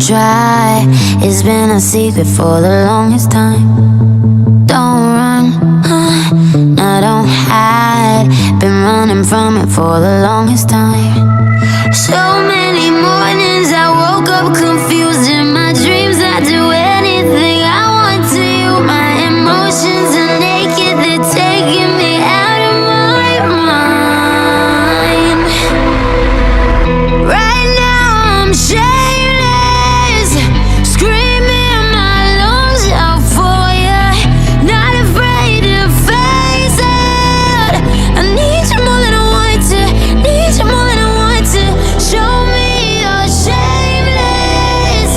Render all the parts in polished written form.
try. It's been a secret for the longest time. Don't run, no, don't hide. Been running from it for the longest time. So many mornings I woke up confused. In my dreams I do anything I want to you. My emotions are naked, they're taking me out of my mind. Right now I'm shameless, screaming my lungs out for you. Not afraid to face it. I need you more than I want to, need you more than I want to. Show me you're shameless.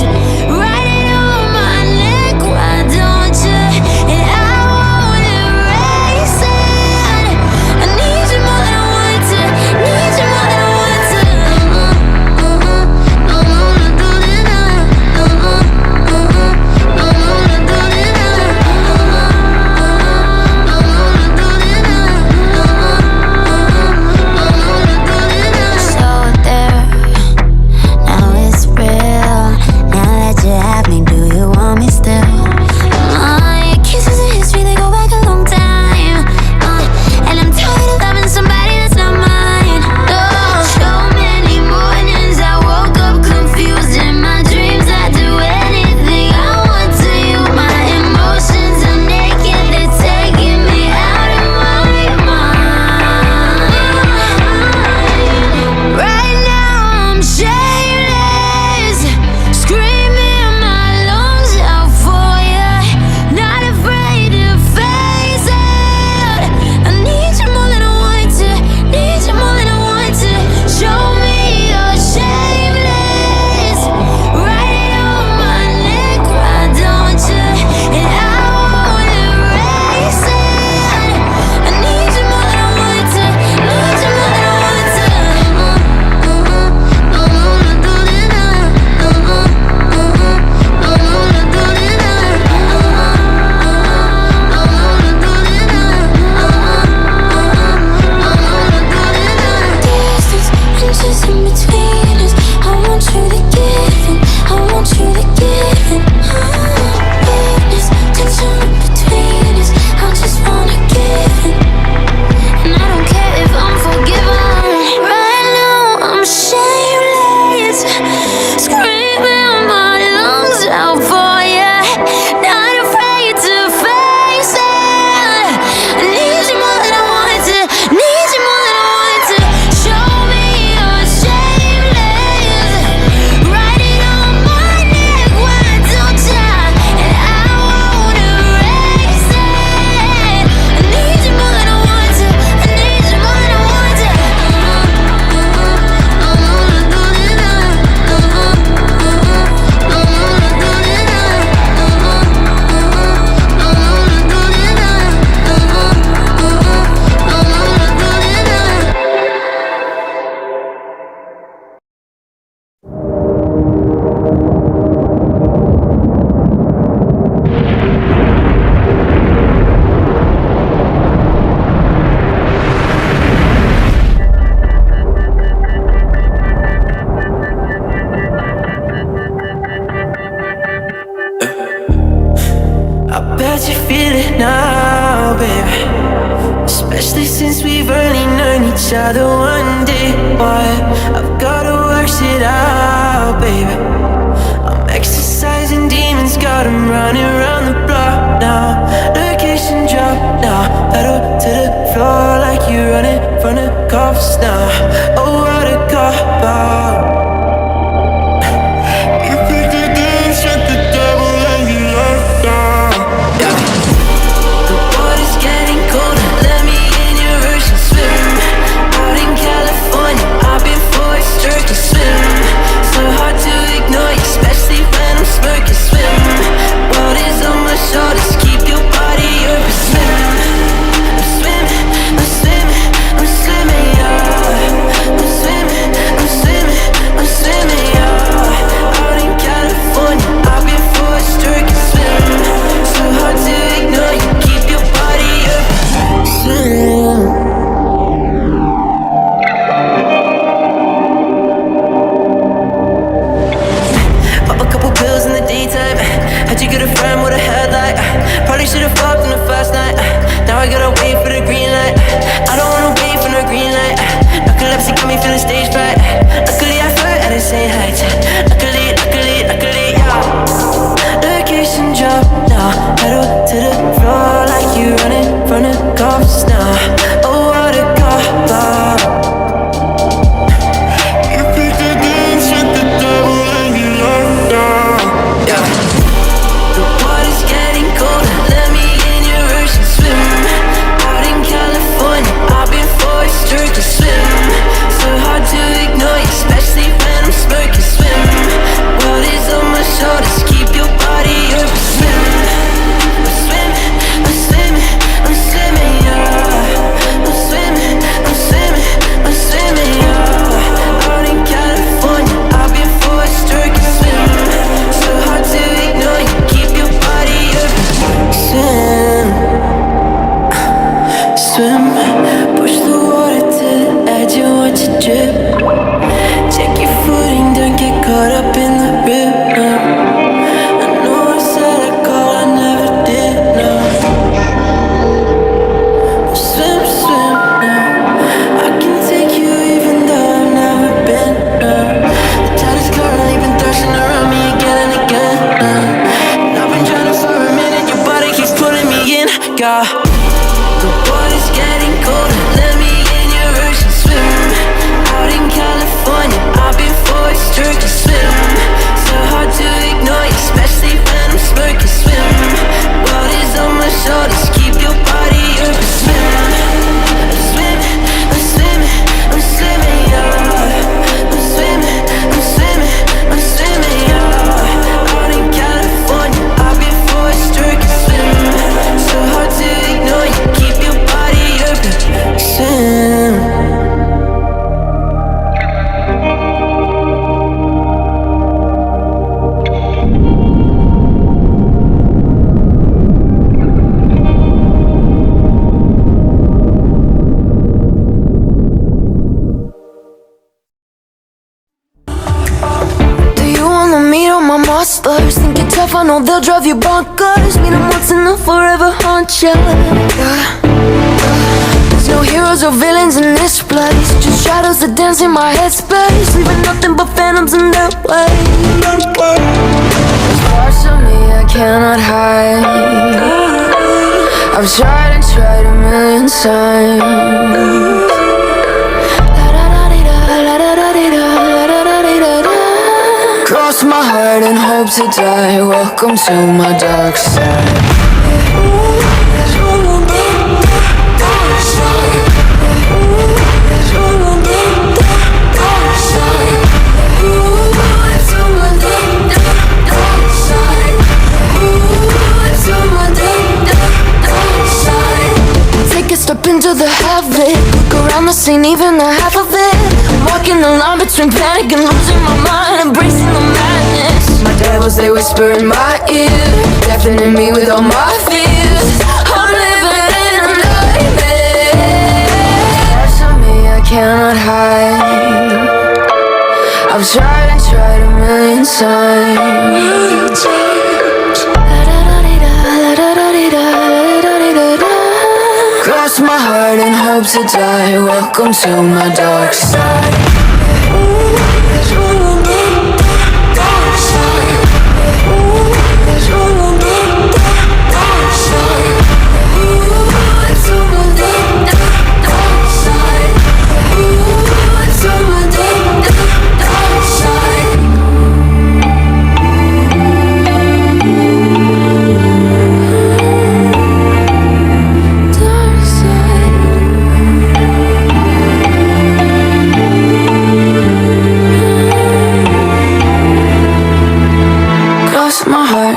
Write it on my neck, why don't you? And I won't erase it. I need you more than I want to, need you more than I want to. So there, now it's real. Now that you have me, do you want me still? My kisses are history, they go back a long time. And I'm tired of loving somebody that's not mine. So many mornings I woke up confused. In my dreams I do anything I want to you. My emotions are naked, they're taking me out of my mind. Right now I'm shameless, screaming my lungs out for you. Not afraid to face it. I need you more than I want to, need you more than I want to. Show me you're shameless. Write it on my neck, why don't you? And I won't erase it. I need you more than I want to, need you more than I want to. Distance, inches in between us. I want you to give in, I want you to give in. Weakness, tension in between us. I just wanna give in. And I don't care if I'm forgiven. Right now I'm shameless, screaming my lungs out for you. Not afraid to face it. I need you more than I want to, need you more than I want to. Show me you're shameless. Write it on my neck, why don't you? And I won't erase it. I need you more than I want to, I need you more than I want to. I bet you feel it now, baby. Especially since we've only known each other one day. But I've gotta work it out, baby. I'm exercising demons, got 'em running around the block now. Location drop now, pedal to the floor like you're running from the cops now. Oh, what a cop out. You pick the dance with the devil and you locked down. Yeah. The water's getting colder, let me in your ocean swim. Out in California, I've been forced to swim. So hard to ignore you, especially when I'm smirking. Swim, world is on my shoulders, keep your body open. Swim, I'm swimming, I'm swimming, I'm swimming, yeah. I'm swimming. to the floor like you running from the cops now. Oh, what a cop. You pick the games with the devil and you locked down. Yeah. The water's getting colder, let me in your ocean swim. Out in California, I've been forced to swim. So hard to ignore you, especially when I'm smirking. Swim, world is on my shoulders, keep your body up. Swim, I'm swimming, I'm swimming, I'm swimming, yeah. I'm swimming, I'm swimming, I'm swimming, yeah. Out in California, I've been forced to swim. So hard to ignore you, keep your body up. Swim, swim, push the water to the edge and watch it drip. Check your footing, don't get caught up in the rhythm. I know I said I call, I never did, no. Swim, swim, no. I can take you even though I've never been, no. The tide is currently been thrashing around me again and again, no. And I've been drowning for a minute, your body keeps pulling me in, God. The water's getting colder, let me in your ocean swim. Out in California, I've been forced to swim. So hard to ignore you, especially when I'm smirking. Swim, world is on my shoulders, keep your body up. Swim, I'm swimming, I'm swimming, I'm swimming, yeah. I'm swimming, I'm swimming, I'm swimming, yeah. Out in California, I've been forced to swim. So hard to ignore you, keep your body up. Swim. Do you wanna meet all my monsters? Think you're tough, I know they'll drive you bonkers. Meet them once and they'll forever haunt you. There's no heroes or villains in this place, just shadows that dance in my headspace, leaving nothing but phantoms in their way. There's parts of me I cannot hide. I've tried and tried a million times. Cross my heart and hope to die. Welcome to my dark side. Take a step into the heaven, look around the scene, even the half of it. I'm walking the line between panic and losing my mind, embracing the madness. My devils, they whisper in my ear, deafening me with all my fears. I'm living in a nightmare. Parts of me I cannot hide. I've tried and tried a million times. Cross my heart and hope to die. Welcome to my dark side.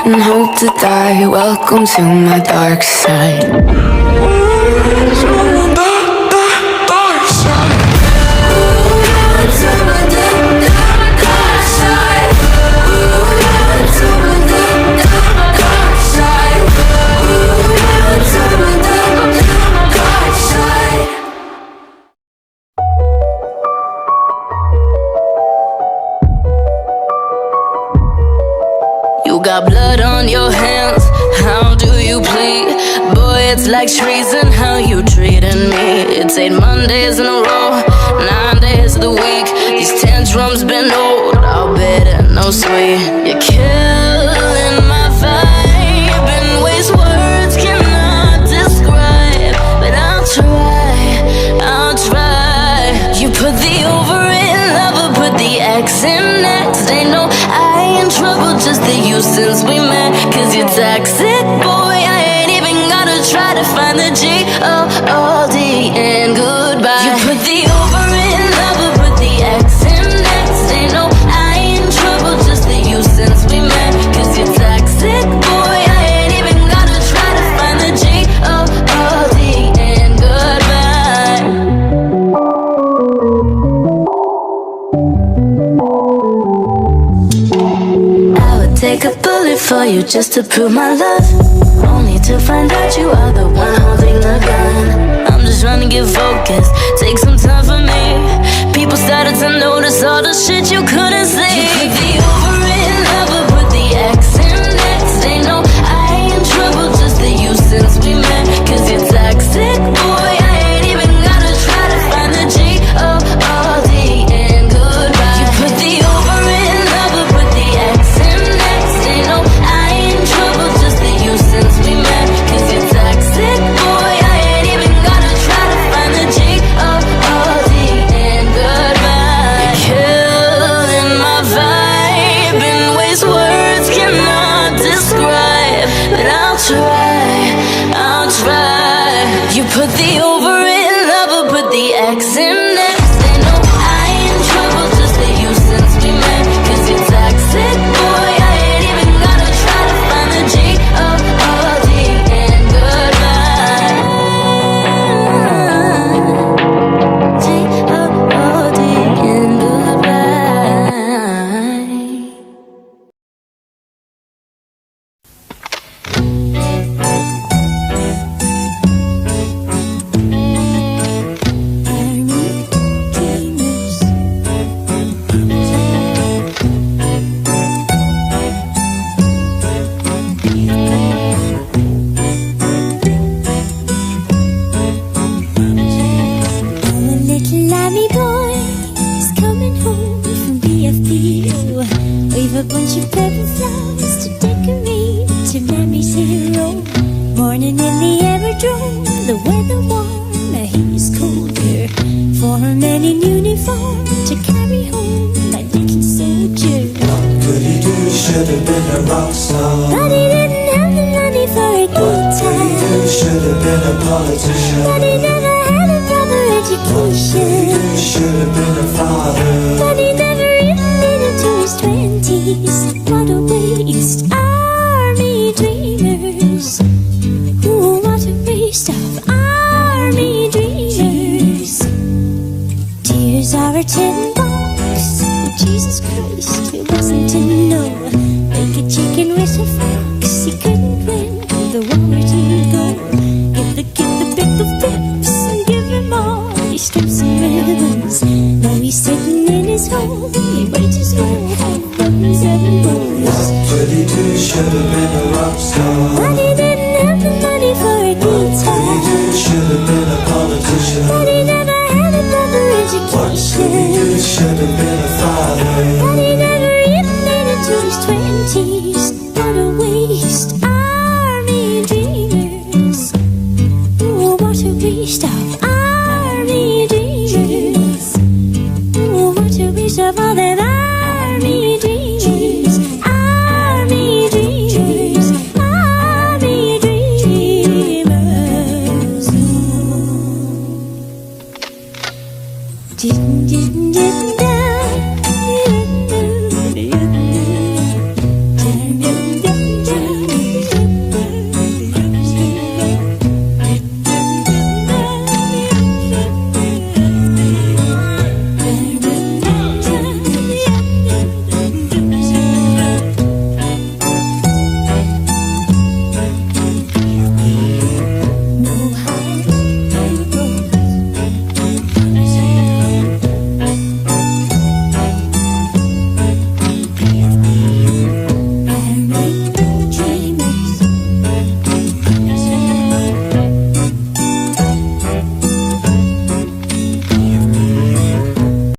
And hope to die. Welcome to my dark side. You got blood on your hands, how do you bleed? Boy, it's like treason how you treating me. It's 8 Mondays in a row, 9 days of the week. These tantrums been old, I'll bet it no sweet. You're killing my vibe and waste words find the G-O-O-D and goodbye. You put the over in lover, put the X in next. Ain't no I in trouble, just the you since we met. Cause you're toxic, boy, I ain't even gotta try to find the G-O-O-D and goodbye. I would take a bullet for you just to prove my love, only to find out you are the one holding the gun. I'm just trying to get focused, take some time for me. People started to notice all the shit you couldn't see. You put the over in lover, put the X in next. Ain't no I in trouble, just the you since we met. Cause you're toxic, boy, I ain't even gotta try to find the G-O-O-D and goodbye. You put the over in lover, put the X in next. Ain't no I in trouble, just the you since we met. Cause you're toxic, boy, I ain't even gotta try to find the G-O-O-D and goodbye. Killing my vibe in ways words cannot describe. But I'll try. You put the over in lover, put the X in next. Ain't no I in trouble, just the you since we met. Cause you're toxic, boy, I ain't even gotta try to find the G-O-O-D and goodbye. G-O-O-D and goodbye. Little Lammy boy is coming home from BFBO with a bunch of purple flowers to decorate to Mammy's hero. Morning in the aerodrome, the weather warm, the heat is colder. For a man in uniform to carry home my little soldier. Could he do, should have been a rock star. But he didn't have the money for a guitar. Could he do, should have been a politician. But he never had a proper education. Should have been a father. But he never even made it to his 20s. What a waste. Army dreamers. Ooh, what a waste of army dreamers. Tears are a tin box. Jesus Christ, it wasn't to know. Make a chicken with a fox. He couldn't win the war to go. Give the kid the pickle pips and give him all these strips and ribbons. Now he's sitting in his hole. He writes his will of buttons and bows. Could he do, should have been a rock star. But he didn't have the money for a guitar. Could he do, should have been a politician. But he never had a proper What could he education. do, should have been a father. But